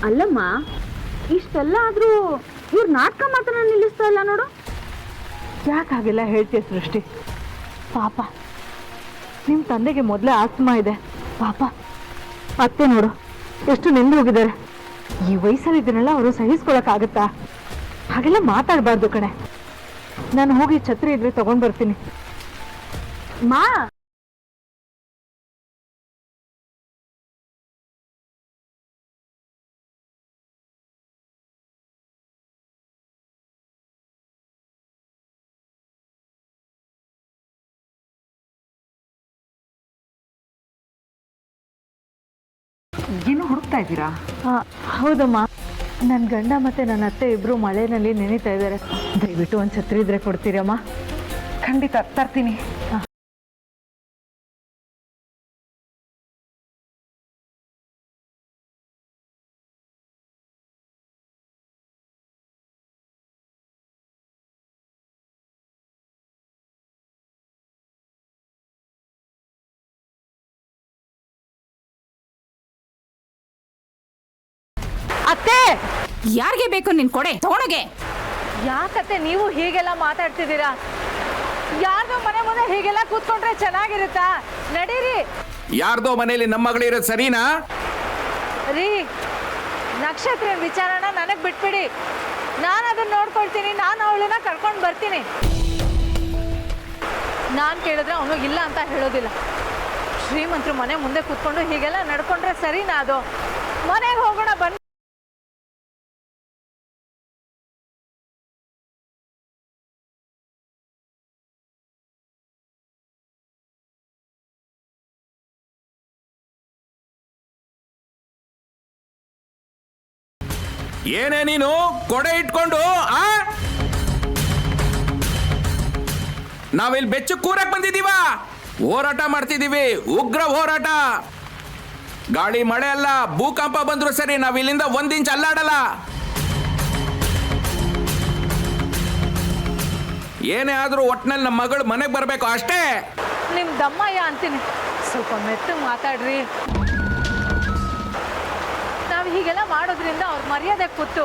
ಅಲ್ಲಮ್ಮ, ಇಷ್ಟೆಲ್ಲ ಆದ್ರೂ ಇವ್ರು ನಾಟಕ ಮಾತ್ರ ನಿಲ್ಲಿಸ್ತಾ ಇಲ್ಲ ನೋಡು. ಯಾಕಾಗೆಲ್ಲ ಹೇಳ್ತೀಯ ಸೃಷ್ಟಿ? ಪಾಪ ನಿಮ್ಮ ತಂದೆಗೆ ಮೊದಲೇ ಆಸ್ತಮಾ ಇದೆ. ಪಾಪ ಅತ್ತೆ ನೋಡು ಎಷ್ಟು ನೆಂದು ಹೋಗಿದ್ದಾರೆ. ಈ ವಯಸ್ಸಲ್ಲಿ ಇದನ್ನೆಲ್ಲ ಅವರು ಸಹಿಸ್ಕೊಳಕ್ಕಾಗತ್ತಾ? ಹಾಗೆಲ್ಲ ಮಾತಾಡಬಾರ್ದು ಕಣೆ. ನಾನು ಹೋಗಿ ಛತ್ರಿ ಇದ್ರೆ ತಗೊಂಡ್ ಬರ್ತೀನಿ. ಮಾ, ಏನು ಹುಡುಕ್ತಾ ಇದ್ದೀರಾ? ಹೌದಮ್ಮ, ನನ್ನ ಗಂಡ ಮತ್ತೆ ನನ್ನ ಅತ್ತೆ ಇಬ್ರು ಮಳೆನಲ್ಲಿ ನೆನೀತಾ ಇದ್ದಾರೆ. ದಯವಿಟ್ಟು ಒಂದು ಛತ್ರಿ ಇದ್ರೆ ಕೊಡ್ತೀರಮ್ಮ? ಖಂಡಿತ ತರ್ತೀನಿ. ಅತ್ತೆ, ಯಾರಿಗೆ ಬೇಕು ನಿನ್ ಕೊಡೆ? ತಗೊಳಗೆ. ಯಾಕತ್ತೆ ನೀವು ಹೀಗೆಲ್ಲ ಮಾತಾಡ್ತಿದ್ದೀರಾ? ಯಾರ್ದೋ ಮನೆ ಮುಂದೆ ಹೀಗೆಲ್ಲ ಕೂತ್ಕೊಂಡ್ರೆ ಚೆನ್ನಾಗಿರುತ್ತಾ? ನಡೀರಿ. ಯಾರ್ದೋ ಮನೆಯಲ್ಲಿ ನಮ್ಮ ಮಗಳಿರೋದು ಸರಿನಾ? ರೀ, ನಕ್ಷತ್ರ ವಿಚಾರನ ನನಗೆ ಬಿಟ್ಬಿಡಿ. ನಾನು ಅದನ್ನ ನೋಡ್ಕೊಳ್ತೀನಿ. ನಾನು ಅವಳನ್ನ ಕರ್ಕೊಂಡು ಬರ್ತೀನಿ. ನಾನು ಕೇಳಿದ್ರೆ ಅವನು ಇಲ್ಲ ಅಂತ ಹೇಳೋದಿಲ್ಲ. ಶ್ರೀಮಂತರು ಮನೆ ಮುಂದೆ ಕೂತ್ಕೊಂಡು ಹೀಗೆಲ್ಲ ನಡ್ಕೊಂಡ್ರೆ ಸರಿನಾ? ಅದು ಮನೆಗೆ ಹೋಗೋಣ ಬನ್ನಿ. ಏನೇ ನೀನು ಕೊಡೆ ಇಟ್ಕೊಂಡು ನಾವಿಲ್ಲಿ ಬೆಚ್ಚ ಕೂರಕ್ ಬಂದಿದೀವ? ಹೋರಾಟ ಮಾಡ್ತಿದೀವಿ, ಉಗ್ರ ಹೋರಾಟ. ಗಾಳಿ ಮಳೆ ಅಲ್ಲ, ಭೂಕಂಪ ಬಂದ್ರು ಸರಿ, ನಾವಿಲ್ಲಿಂದ 1 ಇಂಚ್ ಅಲ್ಲಾಡಲ್ಲ. ಏನೇ ಆದ್ರೂ ಒಟ್ನಲ್ಲಿ ನಮ್ಮ ಮಗಳು ಮನೆಗೆ ಬರ್ಬೇಕು ಅಷ್ಟೇ. ನಿಮ್ ದಮ್ಮಯ್ಯ ಅಂತೀನಿ, ಸ್ವಲ್ಪ ಮೆತ್ತಗೆ ಮಾತಾಡ್ರಿ. ನಾವು ಹೀಗೆಲ್ಲ ಮಾಡೋದ್ರಿಂದ ಅವ್ರ ಮರ್ಯಾದೆ ಕೂತು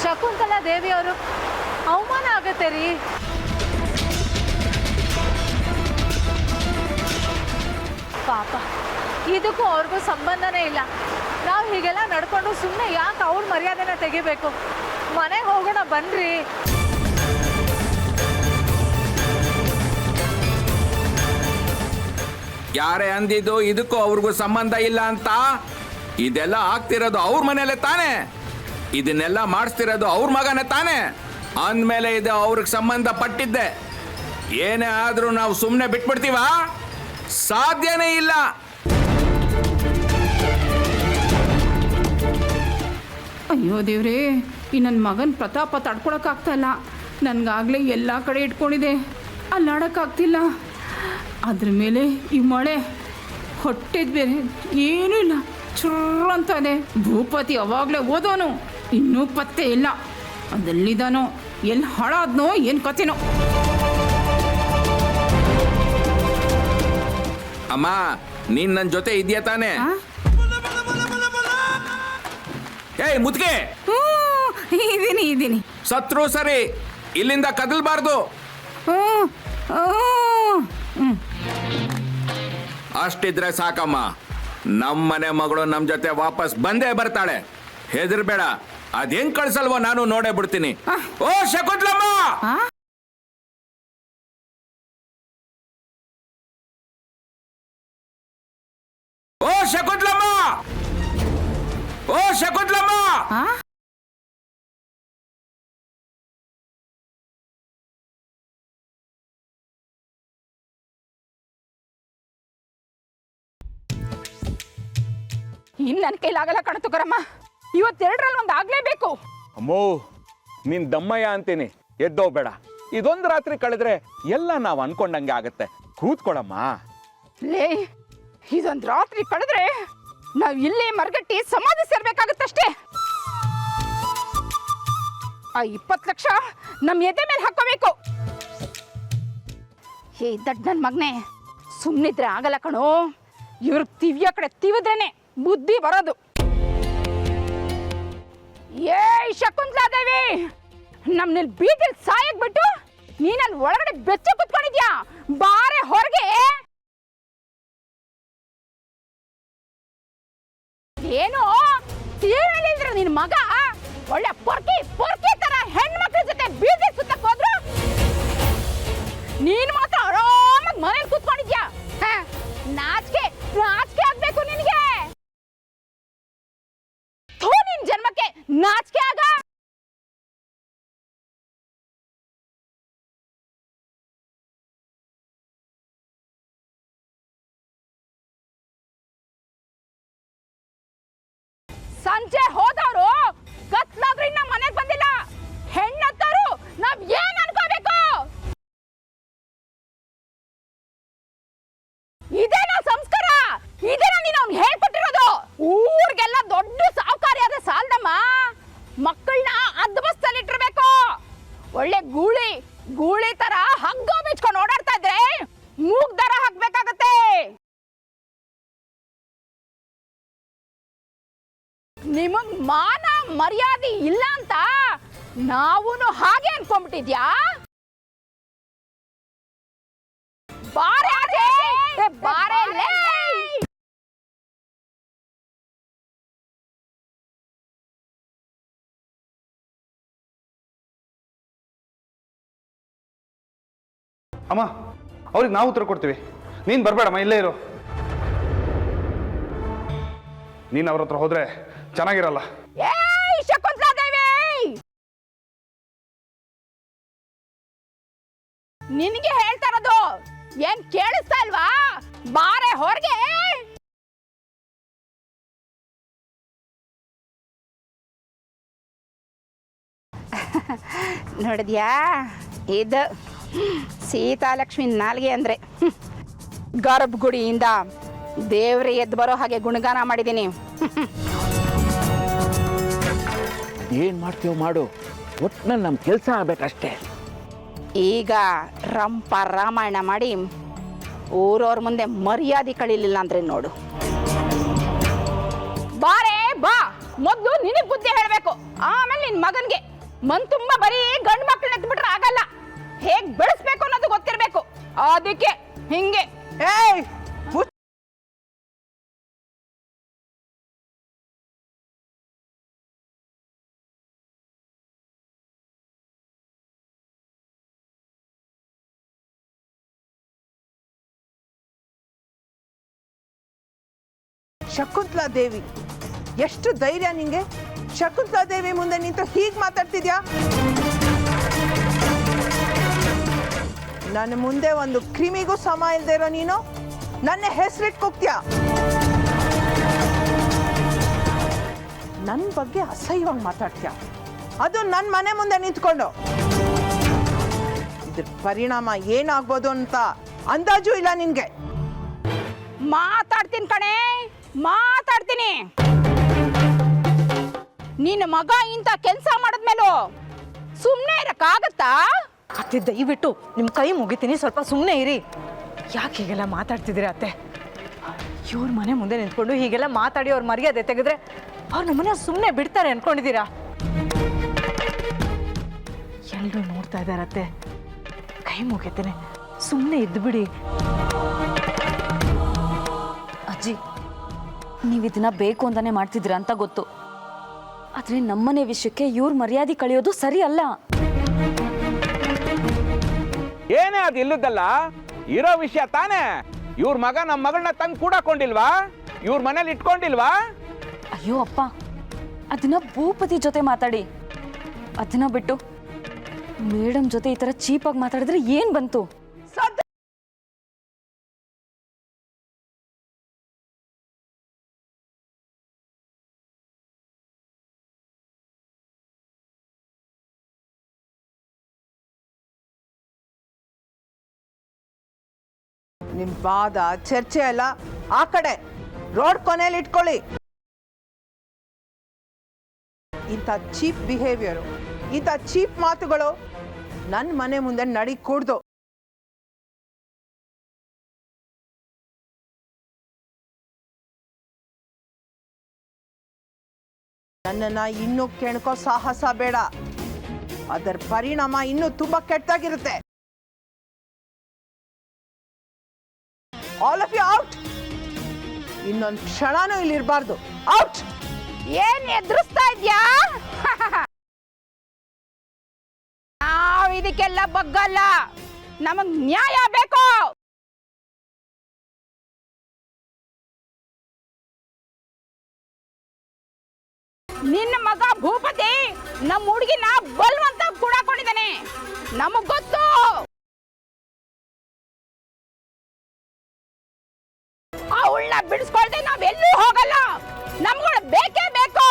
ಶಕುಂತಲಾ ದೇವಿ ಅವರು ಅವಮಾನ ಆಗತ್ತೆ ರೀ. ಪಾಪ, ಇದಕ್ಕೂ ಅವ್ರಿಗೂ ಸಂಬಂಧನೇ ಇಲ್ಲ. ನಾವು ಹೀಗೆಲ್ಲ ನಡ್ಕೊಂಡು ಸುಮ್ಮನೆ ಯಾಕೆ ಅವ್ರ ಮರ್ಯಾದೆನ ತೆಗಿಬೇಕು? ಮನೆಗೆ ಹೋಗೋಣ ಬನ್ರಿ. ಯಾರೇ ಅಂದಿದ್ದು ಇದಕ್ಕೂ ಅವ್ರಿಗೂ ಸಂಬಂಧ ಇಲ್ಲ ಅಂತ? ಇದೆಲ್ಲ ಆಗ್ತಿರೋದು ಅವ್ರ ಮನೇಲೆ ತಾನೆ, ಇದನ್ನೆಲ್ಲ ಮಾಡಿಸ್ತಿರೋದು ಅವ್ರ ಮಗನೇ ತಾನೆ. ಅಂದ್ಮೇಲೆ ಇದು ಅವ್ರಿಗೆ ಸಂಬಂಧ ಪಟ್ಟಿದ್ದೆ. ಏನೇ ಆದ್ರೂ ನಾವು ಸುಮ್ಮನೆ ಬಿಟ್ಬಿಡ್ತೀವ? ಸಾಧ್ಯನೇ ಇಲ್ಲ. ಅಯ್ಯೋ ದೇವ್ರೇ, ಈ ನನ್ನ ಮಗನ ಪ್ರತಾಪ ತಡ್ಕೊಳಕ್ಕಾಗ್ತಾ ಇಲ್ಲ. ನನಗಾಗಲೇ ಎಲ್ಲ ಕಡೆ ಇಟ್ಕೊಂಡಿದೆ, ಅಲ್ಲಾಡೋಕ್ಕಾಗ್ತಿಲ್ಲ. ಅದ್ರ ಮೇಲೆ ಈ ಮಳೆ, ಹೊಟ್ಟೆದ್ ಬೇರೆ ಏನೂ ಇಲ್ಲ, ಚುರ್ರ ಅಂತಾನೆ. ಭೂಪತಿ ಅವಾಗಲೇ ಓದೋನು, ಇನ್ನೂ ಪತ್ತೆ ಇಲ್ಲ. ಅದೆಲ್ಲಿದ್ದಾನೋ, ಎಲ್ಲಿ ಹಾಳಾದ್ನೋ ಏನು ಕತೆನೋ. ಅಮ್ಮ, ನೀನ್ ನನ್ನ ಜೊತೆ ಇದೆಯಾ ತಾನೆ? ಏಯ್ ಮುದ್ಕೆ, ಇದೀನಿ. ಸತ್ರು ಸರಿ, ಇಲ್ಲಿಂದ ಕದಲ್ಬಾರ್ದು. ಅಷ್ಟಿದ್ರೆ ಸಾಕಮ್ಮ. ನಮ್ಮನೆ ಮಗಳು ನಮ್ಮ ಜೊತೆ ವಾಪಸ್ ಬಂದೇ ಬರ್ತಾಳೆ, ಹೆದರ್ಬೇಡ. ಅದ್ ಹೆಂಗ್ ಕಳ್ಸಲ್ವೋ ನಾನು ನೋಡೇ ಬಿಡ್ತೀನಿ. ಓ ಶಕುಂತಲಮ್ಮ, ಓ ಶಕುಂತಲಮ್ಮ, ಓ ಶಕುಂತಲಮ್ಮ. ಇನ್ನು ನನ್ನ ಕೈಲಾಗಲ್ಲ ಕಣತು ಕರಮ್ಮ. ಇವತ್ತೆರಡರಲ್ಲಿ ಒಂದು ಆಗ್ಲೇಬೇಕು. ಅಮ್ಮೋ, ನೀನ್ ದಮ್ಮಯ್ಯ ಅಂತೀನಿ, ಎದ್ದೋಗ್ಬೇಡ. ಇದೊಂದು ರಾತ್ರಿ ಕಳೆದ್ರೆ ಎಲ್ಲ ನಾವು ಅನ್ಕೊಂಡಂಗೆ ಆಗತ್ತೆ. ಕೂತ್ಕೊಳಮ್ಮ. ಲೇ, ಇದೊಂದು ರಾತ್ರಿ ಕಳೆದ್ರೆ ನಾವು ಇಲ್ಲೇ ಮರಗಟ್ಟಿ ಸಮಾಧಿ ಸೇರ್ಬೇಕಾಗತ್ತಷ್ಟೇ. ಆ 20 ಲಕ್ಷ ನಮ್ಮ ಎದೆ ಮೇಲೆ ಹಾಕೋಬೇಕು. ಹೇ ದಡ್ ನನ್ನ ಮಗನೇ, ಸುಮ್ಮನಿದ್ರೆ ಆಗಲ್ಲ ಕಣೋ. ಇವ್ರಿಗೆ ತಿವಿಯೋ ಕಡೆ ತಿವಿದ್ರೇನೆ ಬುದ್ಧಿ ಬರೋದು. ಶಕುಂತಲಾದೇವಿ, ನಮ್ನಲ್ಲಿ ಬೀದಿಲ್ ಸಾಯಕ್ ಬಿಟ್ಟು ನೀನಲ್ಲಿ ಒಳಗಡೆ ಬೆಚ್ಚ ಕುತ್ಕೊಂಡಿದ್ಯಾ? ಬಾರೆ ಹೊರಗೆ. ಏನು ತೀರಲಿದ್ರೆ ನಿನ್ ಮಗ ಒಳ್ಳೆ ಪೊರ್ಕಿ ಪೊರ್ಕಿ ತರ ಹೆಣ್ಮಕ್ಳ ಜೊತೆ ಬೀದಿ ಸುತ್ತಕ್ ಹೋದ್ರು, ನೀನ್ ಮಾತ್ರ ಆರಾಮಾಗಿ ಮನೇಲಿ ಕೂತ್ಕೊಂಡಿದ್ಯಾ? ನಾಚಿಕೆ ನಾಚಿಕೆ ಆಗ್ಬೇಕು ನಿನ್ಗೆ. ಥೂ, ನಿನ್ ಜನ್ಮಕ್ಕೆ ನಾಚಿಕೆ ಆಗ. ಸಂಜೆ ಹೋದವರು ಕತ್ಲಾದ್ರೂ ಇನ್ನ ಮನೆಗೆ ಬಂದಿಲ್ಲ. ಹೆಣ್ಣತ್ತವರು ನಾವ್ ಏನ್ ಅನ್ಕೋಬೇಕು? ಇದೇನಾ ಸಂಸ್ಕಾರ? ಇದೇನಾ ನೀನು ಅವ್ನಿಗೆ ಹೇಳ್ಕೊಟ್ಟಿರೋದು? ಊರಿಗೆಲ್ಲ ದೊಡ್ಡ ಸಾವುಕಾರಿಯಾದ ಸಾಲ್ದಮ್ಮ, ಮಕ್ಕಳನ್ನ ಅದ್ ಬಸ್ತಲ್ಲಿ ಇಟ್ಟಿರ್ಬೇಕು. ಒಳ್ಳೆ ಗೂಳಿ ಗೂಳಿ ತರ ಹಗ್ಗ ಬಿಚ್ಕೊಂಡು ಓಡಾಡ್ತಾ ಇದ್ರೆ ಮೂಗ್ ದರ ಹಾಕ್ಬೇಕಾಗತ್ತೆ. ನಿಮಗ್ ಮಾನ ಮರ್ಯಾದೆ ಇಲ್ಲ ಅಂತ ನಾವೂನು ಹಾಗೆ ಅನ್ಕೊಂಡ್ಬಿಟ್ಟಿದ್ಯಾ? ಬಾರೆ ಆಚೆ, ಬಾರೆ ಲೇ. ಅಮ್ಮ, ಅವ್ರಿಗೆ ನಾವು ಉತ್ತರ ಕೊಡ್ತೀವಿ, ನೀನು ಬರಬೇಡಮ್ಮ, ಇಲ್ಲೇ ಇರು. ನೀನು ಅವ್ರ ಹತ್ರ ಹೋದ್ರೆ ಚೆನ್ನಾಗಿರಲ್ಲ. ಏಯ್ ಶಕುಂತಲಾದೇವಿ, ನಿನಗೆ ಹೇಳ್ತಾ ಇರೋದು ಏನ್ ಕೇಳಿಸ್ತಾ ಇಲ್ವಾ? ಬಾರೆ ಹೊರಗೆ. ನೋಡಿದ್ಯಾ, ಇದು ಸೀತಾಲಕ್ಷ್ಮಿ ನಾಲ್ಗೆ ಅಂದ್ರೆ ಗರ್ಭಗುಡಿಯಿಂದ ದೇವ್ರೆ ಎದ್ದು ಬರೋ ಹಾಗೆ ಗುಣಗಾನ ಮಾಡಿದ್ದೀನಿ. ಏನ್ ಮಾಡ್ತೀವೋ ಮಾಡು, ಒಟ್ಟಿನಲ್ಲಿ ನಮ್ಮ ಕೆಲಸ ಆಗ್ಬೇಕಷ್ಟೇ. ಈಗ ರಂಪ ರಾಮಾಯಣ ಮಾಡಿ ಊರವ್ರ ಮುಂದೆ ಮರ್ಯಾದೆ ಕಳೀಲಿಲ್ಲ ಅಂದ್ರೆ ನೋಡು. ಬಾರೆ ಬಾ, ಮೊದ್ಲು ನಿನಗ್ ಬುದ್ಧಿ ಹೇಳ್ಬೇಕು, ಆಮೇಲೆ ನಿನ್ ಮಗನ್ಗೆ. ಮನ್ ತುಂಬಾ ಬರೀ ಗಂಡು ಮಕ್ಕಳನ್ನ ಎತ್ಬಿಟ್ರೆ ಆಗಲ್ಲ, ಹೇಗ್ ಬೆಳೆಸ್ಬೇಕು ಅನ್ನೋದು ಗೊತ್ತಿರ್ಬೇಕು. ಅದಕ್ಕೆ ಹಿಂಗೆ. ಏಯ್, ಶಕುಂತಲಾ ದೇವಿ, ಎಷ್ಟು ಧೈರ್ಯ ನಿಂಗೆ? ಶಕುಂತಲಾ ದೇವಿ ಮುಂದೆ ನಿಂತು ಹೀಗೆ ಮಾತಾಡ್ತಿದ್ಯಾ? ನನ್ನ ಮುಂದೆ ಒಂದು ಕ್ರಿಮಿಗೂ ಸಮ ಇಲ್ದೇ ಇರೋ ನೀನು ನನ್ನ ಹೆಸರಿಟ್ಕೋಗ್ತೀಯಾ? ನನ್ನ ಬಗ್ಗೆ ಅಸಹ್ಯವಾಗಿ ಮಾತಾಡ್ತೀಯ, ಅದು ನನ್ನ ಮನೆ ಮುಂದೆ ನಿಂತ್ಕೊಂಡು. ಇದ್ರ ಪರಿಣಾಮ ಏನಾಗ್ಬೋದು ಅಂತ ಅಂದಾಜು ಇಲ್ಲ ನಿನ್ಗೆ. ಮಾತಾಡ್ತೀನಿ ಕಣೆ, ಮಾತಾಡ್ತೀನಿ. ನಿನ್ನ ಮಗ ಇಂಥ ಕೆಲಸ ಮಾಡಿದ್ಮೇಲೂ ಸುಮ್ಮನೆ ಇರಕ್ಕಾಗತ್ತಾ? ಅತ್ತೆ, ದಯವಿಟ್ಟು ನಿಮ್ಮ ಕೈ ಮುಗಿತೀನಿ, ಸ್ವಲ್ಪ ಸುಮ್ಮನೆ ಇರಿ. ಯಾಕೆ ಹೀಗೆಲ್ಲ ಮಾತಾಡ್ತಿದ್ದೀರಾ ಅತ್ತೆ? ಇವ್ರ ಮನೆ ಮುಂದೆ ನಿಂತ್ಕೊಂಡು ಹೀಗೆಲ್ಲ ಮಾತಾಡಿ ಅವ್ರ ಮರ್ಯಾದೆ ತೆಗೆದ್ರೆ ಅವ್ರು ನಮ್ಮನ್ನ ಸುಮ್ಮನೆ ಬಿಡ್ತಾರೆ ಅನ್ಕೊಂಡಿದ್ದೀರಾ? ಎಲ್ಲರೂ ನೋಡ್ತಾ ಇದ್ದಾರತ್ತೆ, ಕೈ ಮುಗಿತೀನಿ, ಸುಮ್ಮನೆ ಇದ್ದು ಬಿಡಿ. ಅಜ್ಜಿ, ನೀವು ಇದನ್ನ ಬೇಕು ಅಂತಾನೆ ಮಾಡ್ತಿದ್ದೀರಾ ಅಂತ ಗೊತ್ತು, ಆದ್ರೆ ನಮ್ಮನೆ ವಿಷಯಕ್ಕೆ ಇವ್ರ ಮರ್ಯಾದೆ ಕಳೆಯೋದು ಸರಿ ಅಲ್ಲ. ಏನೇ ಅದು ಇಲ್ಲದಲ್ಲ, ಇರೋ ವಿಷಯ ತಾನೇ. ಇವ್ರ ಮಗ ನಮ್ಮ ಮಗಳನ್ನ ತಂದು ಕೂಡಕೊಂಡಿಲ್ವಾ? ಇವ್ರ ಮನೇಲಿ ಇಟ್ಕೊಂಡಿಲ್ವಾ? ಅಯ್ಯೋ ಅಪ್ಪ, ಅದನ್ನ ಭೂಪತಿ ಜೊತೆ ಮಾತಾಡಿ. ಅದನ್ನ ಬಿಟ್ಟು ಮೇಡಮ್ ಜೊತೆ ಈ ತರ ಚೀಪಾಗಿ ಮಾತಾಡಿದ್ರೆ ಏನ್ ಬಂತು? ನಿಮ್ ವಾದ ಚರ್ಚೆ ಎಲ್ಲ ಆ ಕಡೆ ರೋಡ್ ಕೊನೆಯಲ್ಲಿ ಇಟ್ಕೊಳ್ಳಿ. ಇಂಥ ಚೀಪ್ ಬಿಹೇವಿಯರು, ಇಂಥ ಚೀಪ್ ಮಾತುಗಳು ನನ್ನ ಮನೆ ಮುಂದೆ ನಡಿ ಕೂಡ್ದು. ನನ್ನನ್ನ ಇನ್ನೂ ಕೆಣ್ಕೋ ಸಾಹಸ ಬೇಡ. ಅದರ ಪರಿಣಾಮ ಇನ್ನೂ ತುಂಬಾ ಕೆಟ್ಟಾಗಿರುತ್ತೆ. All of you out. ಇನ್ನೊಂದು ಕ್ಷಣನೂ ಇಲ್ಲಿ ಇರಬಾರ್ದು. ಔಟ್. ಏನ್ ಎದುರಿಸ್ತಾ ಇದ್ಯಾ? ನಾವ್ ಇದಕ್ಕೆಲ್ಲ ಬಗ್ಗಲ್ಲ. ನಮಗ್ ನ್ಯಾಯ ಬೇಕು. ನಿನ್ನ ಮಗ ಭೂಪತಿ ನಮ್ಮ ಹುಡುಗಿನ ಬಲ್ವಂತ ಕೂಡಾಕೊಂಡಿದ್ದಾನೆ. ನಮಗ್ ಗೊತ್ತು. ಅವಳನ್ನ ಬಿಡಿಸ್ಕೊಳ್ದೆ ನಾವೆಲ್ಲೂ ಹೋಗಲ್ಲ. ನಮ್ಗಳು ಬೇಕೇ ಬೇಕು.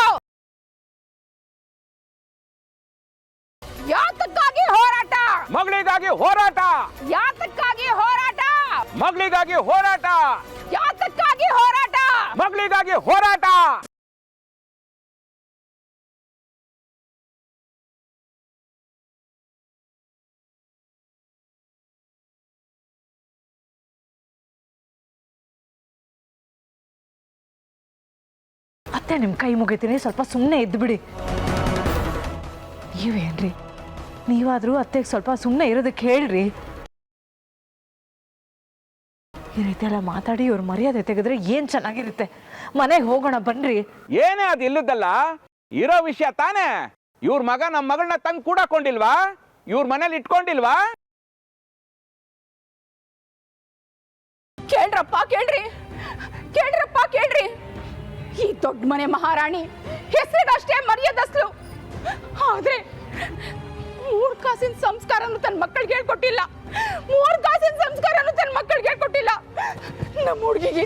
ಯಾತಕ್ಕಾಗಿ ಹೋರಾಟ? ಮಗಳಿಗಾಗಿ ಹೋರಾಟ, ಯಾತಕ್ಕಾಗಿ ಹೋರಾಟ? ಮಗಳಿಗಾಗಿ ಹೋರಾಟ, ಯಾತಕ್ಕಾಗಿ ಹೋರಾಟ? ಮಗಳಿಗಾಗಿ ಹೋರಾಟ. ಅತ್ತೆ ನಿಮ್ಮ ಕೈ ಮುಗಿತೀನಿ, ಸ್ವಲ್ಪ ಸುಮ್ಮನೆ ಇದ್ದು ಬಿಡಿ. ನೀವೇನ್ರಿ, ನೀವಾದರೂ ಅತ್ತೆಗೆ ಸ್ವಲ್ಪ ಸುಮ್ಮನೆ ಇರೋದಕ್ಕೆ ಹೇಳ್ರಿ. ಈ ರೀತಿ ಎಲ್ಲ ಮಾತಾಡಿ ಇವ್ರ ಮರ್ಯಾದೆ ತೆಗೆದ್ರೆ ಏನು ಚೆನ್ನಾಗಿರುತ್ತೆ. ಮನೆಗೆ ಹೋಗೋಣ ಬನ್ರಿ. ಏನೇ ಅದು ಇಲ್ಲದಲ್ಲ, ಇರೋ ವಿಷಯ ತಾನೇ. ಇವ್ರ ಮಗ ನಮ್ಮ ಮಗಳನ್ನ ತಂದು ಕೂಡಕೊಂಡಿಲ್ವಾ? ಇವ್ರ ಮನೇಲಿ ಇಟ್ಕೊಂಡಿಲ್ವಾ? ಕೇಳ್ರಪ್ಪ ಕೇಳ್ರಿ, ಕೇಳ್ರಪ್ಪ ಕೇಳ್ರಿ. ಈ ದೊಡ್ಡ ಮನೆ ಮಹಾರಾಣಿ ಹೆಸರಿಗಷ್ಟೇ ಮರ್ಯಾದಸ್ಲು. ಆದ್ರೆ 3 ಕಾಸಿನ ಸಂಸ್ಕಾರನು ತನ್ನ ಮಕ್ಕಳಿಗೆ ಹೇಳ್ಕೊಟ್ಟಿಲ್ಲ. 3 ಕಾಸಿನ ಸಂಸ್ಕಾರನು ತನ್ನ ಮಕ್ಕಳಿಗೆ ಹೇಳ್ಕೊಟ್ಟಿಲ್ಲ. ನಮ್ಮ ಹುಡುಗಿಗೆ